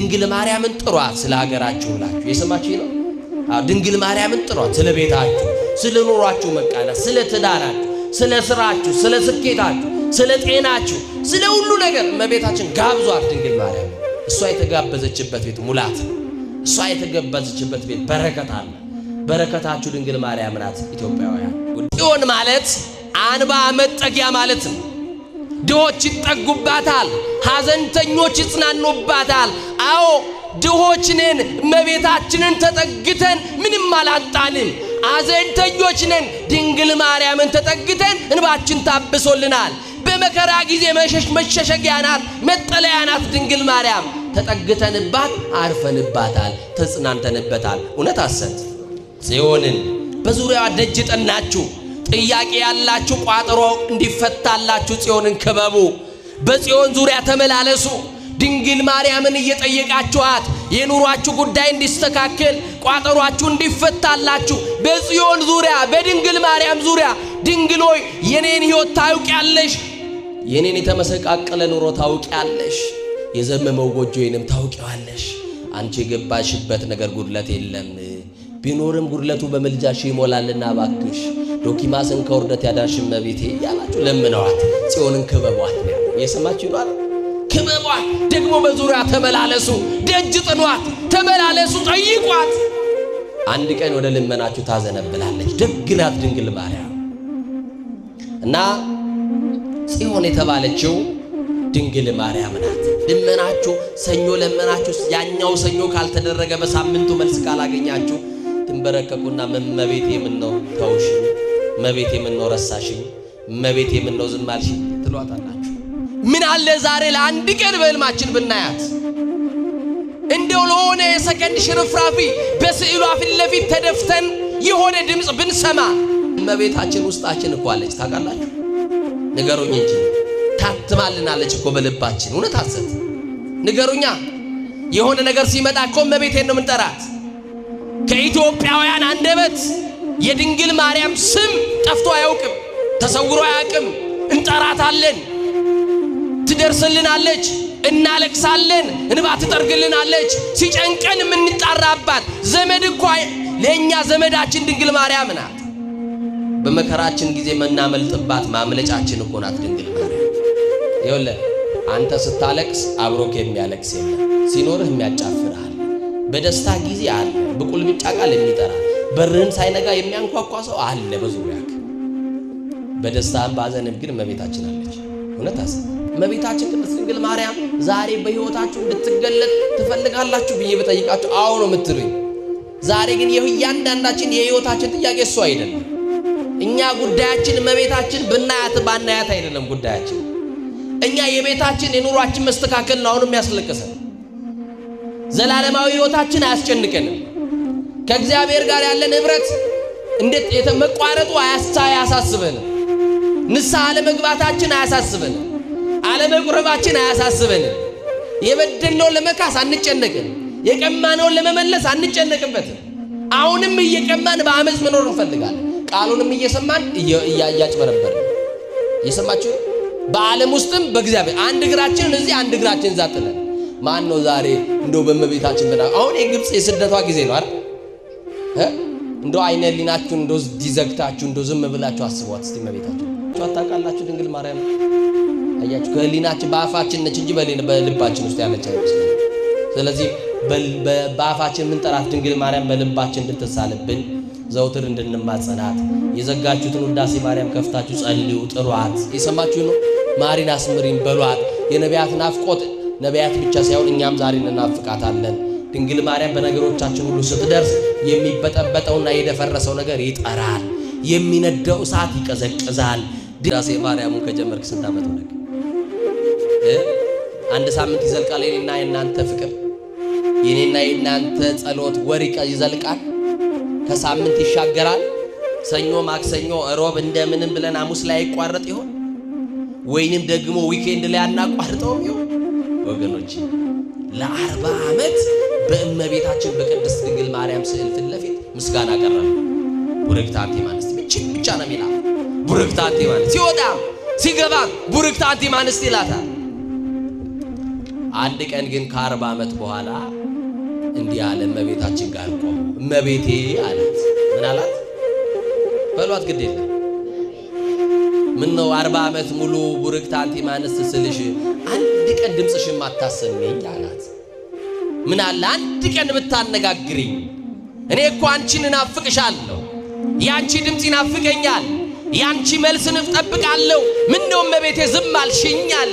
ድንግል ማርያምን ጥሯት ስለ ሀገራችሁ ብላችሁ የሰማችሁ ነው። ድንግል ማርያምን ጥሯት ስለ ቤታችሁ፣ ስለ ኑሯችሁ መቃናት፣ ስለ ትዳራችሁ፣ ስለ ስራችሁ፣ ስለ ስኬታችሁ፣ ስለ ጤናችሁ፣ ስለ ሁሉ ነገር እመቤታችን ጋብዟት ድንግል ማርያም። እሷ የተጋበዘችበት ቤት ሙላት ነው። እሷ የተጋበዘችበት ቤት በረከት አለ። በረከታችሁ ድንግል ማርያም ናት። ኢትዮጵያውያን ጽዮን ማለት አንባ መጠጊያ ማለት ነው። ድሆች ይጠጉባታል፣ ሐዘንተኞች ይጽናኑባታል። አዎ ድሆች ነን፣ እመቤታችንን ተጠግተን ምንም አላጣንም። ሐዘንተኞች ነን፣ ድንግል ማርያምን ተጠግተን እንባችን ታብሶልናል። በመከራ ጊዜ መሸሸጊያ ናት፣ መጠለያ ናት ድንግል ማርያም። ተጠግተንባት አርፈንባታል፣ ተጽናንተንበታል። እውነት አሰት ጽዮንን በዙሪያዋ ደጅ ጠናችሁ፣ ጥያቄ ያላችሁ ቋጠሮ እንዲፈታላችሁ ጽዮንን ክበቡ። በጽዮን ዙሪያ ተመላለሱ። ድንግል ማርያምን እየጠየቃችኋት የኑሯችሁ ጉዳይ እንዲስተካከል ቋጠሯችሁ እንዲፈታላችሁ በጽዮን ዙሪያ በድንግል ማርያም ዙሪያ ድንግል ሆይ የኔን ሕይወት ታውቂያለሽ፣ የኔን የተመሰቃቀለ ኑሮ ታውቂያለሽ፣ የዘመመው ጎጆዬንም ታውቂዋለሽ። አንቺ የገባሽበት ነገር ጉድለት የለም፣ ቢኖርም ጉድለቱ በመልጃሽ ይሞላልና ባክሽ ዶኪማስን ከውርደት ያዳንሽ እመቤቴ ያላችሁ ለምነዋት ጽዮንን ክበቧት ነው የሰማችሁ ይሏል። ክበቧት፣ ደግሞ በዙሪያ ተመላለሱ፣ ደጅ ጥኗት፣ ተመላለሱ፣ ጠይቋት። አንድ ቀን ወደ ልመናችሁ ታዘነብላለች። ደግ ናት ድንግል ማርያም። እና ጽዮን የተባለችው ድንግል ማርያም ናት። ልመናችሁ ሰኞ ለመናችሁ ያኛው ሰኞ ካልተደረገ በሳምንቱ መልስ ካላገኛችሁ ትንበረከኩና እመቤቴ ምን ነው ተውሽኝ፣ እመቤቴ ምን ነው ረሳሽኝ፣ እመቤቴ ምን ነው ዝም አልሽኝ ትሏታላችሁ። ምን አለ ዛሬ ለአንድ ቀን በህልማችን ብናያት፣ እንደው ለሆነ የሰከንድ ሽርፍራፊ በስዕሏ ፊት ለፊት ተደፍተን የሆነ ድምፅ ብንሰማ። እመቤታችን ውስጣችን እኮ አለች ታውቃላችሁ። ንገሩኝ እንጂ ታትማልናለች እኮ በልባችን። እውነት አሰት ንገሩኛ። የሆነ ነገር ሲመጣ እኮ እመቤቴን ነው የምንጠራት። ከኢትዮጵያውያን አንደበት የድንግል ማርያም ስም ጠፍቶ አያውቅም፣ ተሰውሮ አያውቅም። እንጠራታለን፣ ትደርስልናለች፣ እናለቅሳለን፣ እንባ ትጠርግልናለች። ሲጨንቀን የምንጣራባት ዘመድ እኮ ለእኛ ዘመዳችን ድንግል ማርያም ናት። በመከራችን ጊዜ የምናመልጥባት ማምለጫችን እኮ ናት ድንግል ማርያም። ይኸውልህ አንተ ስታለቅስ አብሮክ የሚያለቅስ የለም፣ ሲኖርህ የሚያጫፍርሃል። በደስታ ጊዜ አለ በቁልምጫ ቃል የሚጠራ፣ በርህን ሳይነጋ የሚያንኳኳ ሰው አለ በዙሪያክ። በደስታም ባዘንም ግን እመቤታችን አለች። እውነት አሰ እመቤታችን ቅድስት ድንግል ማርያም ዛሬ በሕይወታችሁ እንድትገለጥ ትፈልጋላችሁ ብዬ በጠይቃችሁ አዎ ነው የምትሉኝ። ዛሬ ግን እያንዳንዳችን የሕይወታችን ጥያቄ እሱ አይደለም። እኛ ጉዳያችን እመቤታችን ብናያት ባናያት አይደለም ጉዳያችን። እኛ የቤታችን የኑሯችን መስተካከል ነው አሁንም ያስለቀሰን። ዘላለማዊ ሕይወታችን አያስጨንቀንም። ከእግዚአብሔር ጋር ያለን ኅብረት እንዴት የተመቋረጡ አያሳስበንም። ንስሐ አለመግባታችን አያሳስበንም። አለመቁረባችን አያሳስበንም። የበደልነውን ለመካስ አንጨነቅም። የቀማነውን ለመመለስ አንጨነቅበትም። አሁንም እየቀማን በአመፅ መኖር እንፈልጋለን። ቃሉንም እየሰማን እያጭበረበርን እየሰማችሁ በዓለም ውስጥም በእግዚአብሔር አንድ እግራችንን እዚህ አንድ እግራችንን እዛ ጥለን ማን ነው ዛሬ እንደው በእመቤታችን ብና አሁን የግብፅ የስደቷ ጊዜ ነው አይደል? እንደው አይነ ሊናችሁ እንደው ዲዘግታችሁ እንደው ዝም ብላችሁ አስቧት እስቲ እመቤታችን አታውቃላችሁ ድንግል ማርያም አያችሁ ከህሊናችን በአፋችን ነች እንጂ በልባችን ውስጥ ያለች አይመስልም። ስለዚህ በአፋችን ምን ጠራት ድንግል ማርያም በልባችን እንድትሳልብን ዘውትር እንድንማጸናት የዘጋችሁትን ውዳሴ ማርያም ከፍታችሁ ጸልዩ፣ ጥሯት። የሰማችሁ ነው። ማሪን አስምሪን በሏት። የነቢያት ናፍቆት ነቢያት ብቻ ሳይሆን እኛም ዛሬ እንናፍቃታለን። ድንግል ማርያም በነገሮቻችን ሁሉ ስትደርስ የሚበጠበጠውና የደፈረሰው ነገር ይጠራል፣ የሚነደው እሳት ይቀዘቅዛል። ውዳሴ ማርያሙን ከጀመርክ ስንት ዓመት ሆነክ? አንድ ሳምንት ይዘልቃል የኔና የናንተ ፍቅር፣ የኔና የናንተ ጸሎት ወር ይዘልቃል፣ ከሳምንት ይሻገራል። ሰኞ፣ ማክሰኞ፣ ሮብ እንደምንም ብለን ሐሙስ ላይ ይቋረጥ ይሆን ወይንም ደግሞ ዊኬንድ ላይ አናቋርጠው ይሆን? ወገኖች ለ40 ዓመት በእመቤታችን በቅድስት ድንግል ማርያም ስዕል ፊት ለፊት ምስጋና ቀረበ። ቡርክት አንቲ እምአንስት ብቻ ነው የሚላት። ቡርክት አንቲ እምአንስት ሲወጣ ሲገባ ቡርክት አንቲ እምአንስት ይላታል። አንድ ቀን ግን ከ40 ዓመት በኋላ እንዲህ አለ እመቤታችን ጋር ቆሞ እመቤቴ አላት። ምን አላት? በሏት ግድ የለም ምን ነው 40 ዓመት ሙሉ ቡርክት አንቲ ማንስ ስልሽ አንድ ቀን ድምጽሽን ማታሰሚኝ አላት። ምን አለ አንድ ቀን ብታነጋግሪኝ እኔ እኮ አንቺን እናፍቅሻለሁ፣ ያንቺ ድምጽ ይናፍቀኛል፣ ያንቺ መልስን እጠብቃለሁ። ምን ነው እመቤቴ ዝም አልሽኝ አለ።